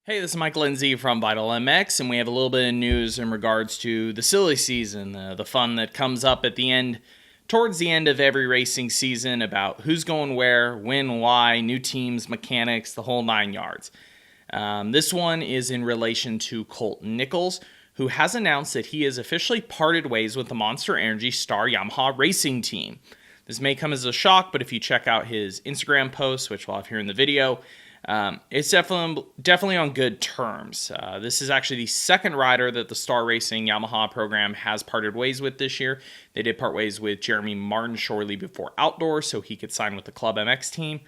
Hey, this is Mike Lindsay from Vital MX, and we have a little bit of news in regards to the silly season, the fun that comes up at the end, towards the end of every racing season about who's going where, when, why, new teams, mechanics, the whole 9 yards. This one is in relation to Colt Nichols, who has announced that he has officially parted ways with the Monster Energy Star Yamaha racing team. This may come as a shock, but if you check out his Instagram post, which we'll have here in the video, it's definitely on good terms. This is actually the second rider that the Star Racing Yamaha program has parted ways with this year. They did part ways with Jeremy Martin shortly before Outdoor, so he could sign with the Club MX team.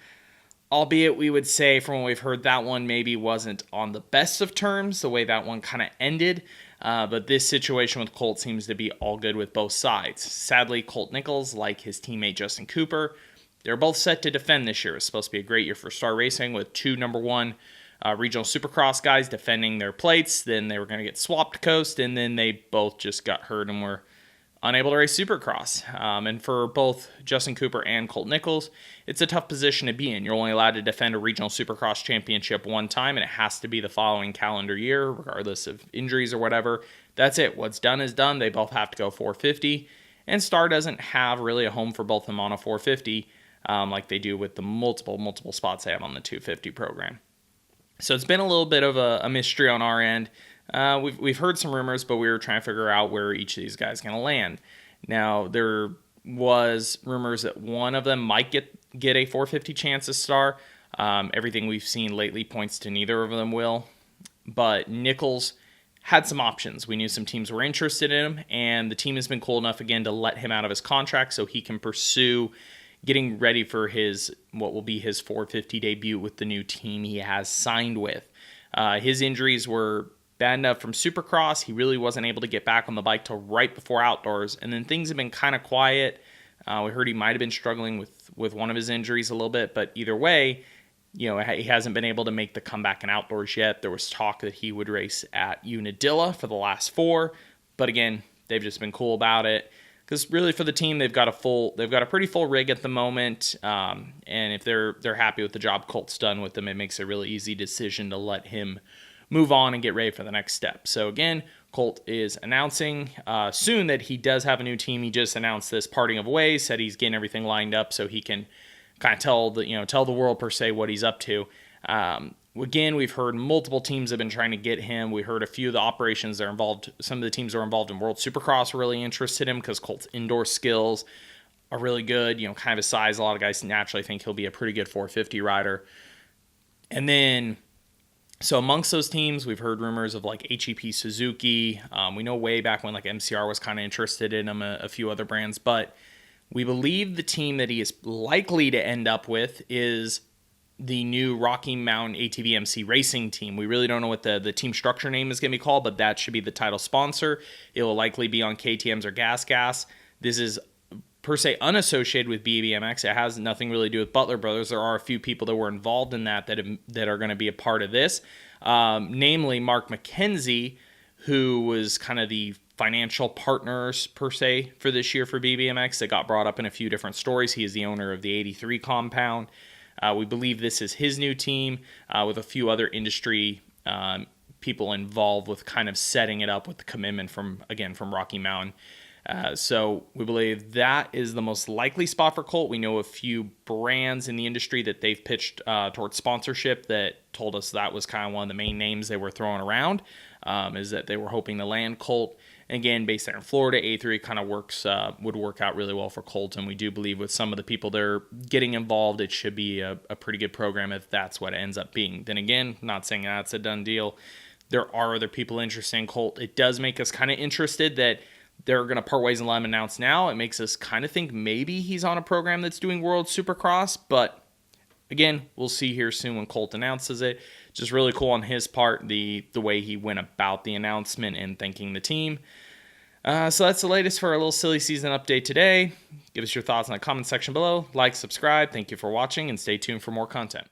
Albeit, we would say, from what we've heard, that one maybe wasn't on the best of terms, the way that one kind of ended. But this situation with Colt seems to be all good with both sides. Sadly, Colt Nichols, like his teammate Justin Cooper, they're both set to defend this year. It's supposed to be a great year for Star Racing with two number one regional supercross guys defending their plates. Then they were going to get swapped to Coast, and then they both just got hurt and were unable to race supercross. And for both Justin Cooper and Colt Nichols, it's a tough position to be in. You're only allowed to defend a regional supercross championship one time, and it has to be the following calendar year, regardless of injuries or whatever. That's it. What's done is done. They both have to go 450, and Star doesn't have really a home for both of them on a 450. Like they do with the multiple spots they have on the 250 program. So it's been a little bit of a mystery on our end. We've heard some rumors, but we were trying to figure out where each of these guys is going to land. Now, there was rumors that one of them might get a 450 chance at Star. Everything we've seen lately points to neither of them will. But Nichols had some options. We knew some teams were interested in him, and the team has been cool enough again to let him out of his contract so he can pursue getting ready for what will be his 450 debut with the new team he has signed with. His injuries were bad enough from Supercross. He really wasn't able to get back on the bike till right before Outdoors, and then things have been kind of quiet. We heard he might have been struggling with one of his injuries a little bit, but either way, he hasn't been able to make the comeback in Outdoors yet. There was talk that he would race at Unadilla for the last 4, but again, they've just been cool about it. Because really, for the team, they've got a pretty full rig at the moment, and if they're happy with the job Colt's done with them, it makes a really easy decision to let him move on and get ready for the next step. So again, Colt is announcing soon that he does have a new team. He just announced this parting of ways, said he's getting everything lined up so he can kind of tell the world per se what he's up to. Again, we've heard multiple teams have been trying to get him. We heard a few of the operations that are involved. Some of the teams that are involved in World Supercross are really interested in him because Colt's indoor skills are really good. Kind of his size. A lot of guys naturally think he'll be a pretty good 450 rider. And then, so amongst those teams, we've heard rumors of like HEP Suzuki. We know way back when like MCR was kind of interested in him, a few other brands. But we believe the team that he is likely to end up with is the new Rocky Mountain ATV MC racing team. We really don't know what the team structure name is going to be called, but that should be the title sponsor. It will likely be on KTM's or Gas. This is per se unassociated with BBMX. It has nothing really to do with Butler Brothers. There are a few people that were involved in that are going to be a part of this, namely Mark McKenzie, who was kind of the financial partners per se for this year for BBMX. That got brought up in a few different stories. He is the owner of the 83 compound. We believe this is his new team with a few other industry people involved with kind of setting it up with the commitment from Rocky Mountain. So we believe that is the most likely spot for Colt. We know a few brands in the industry that they've pitched towards sponsorship that told us that was kind of one of the main names they were throwing around, is that they were hoping to land Colt. Again, based there in Florida, A3 kind of would work out really well for Colt, and we do believe with some of the people they're getting involved, it should be a pretty good program if that's what it ends up being. Then again, not saying that's a done deal. There are other people interested in Colt. It does make us kind of interested that they're going to part ways and let him announce now. It makes us kind of think maybe he's on a program that's doing World Supercross, but again, we'll see here soon when Colt announces it. Just really cool on his part, the way he went about the announcement and thanking the team. So that's the latest for our little silly season update today. Give us your thoughts in the comment section below. Like, subscribe. Thank you for watching, and stay tuned for more content.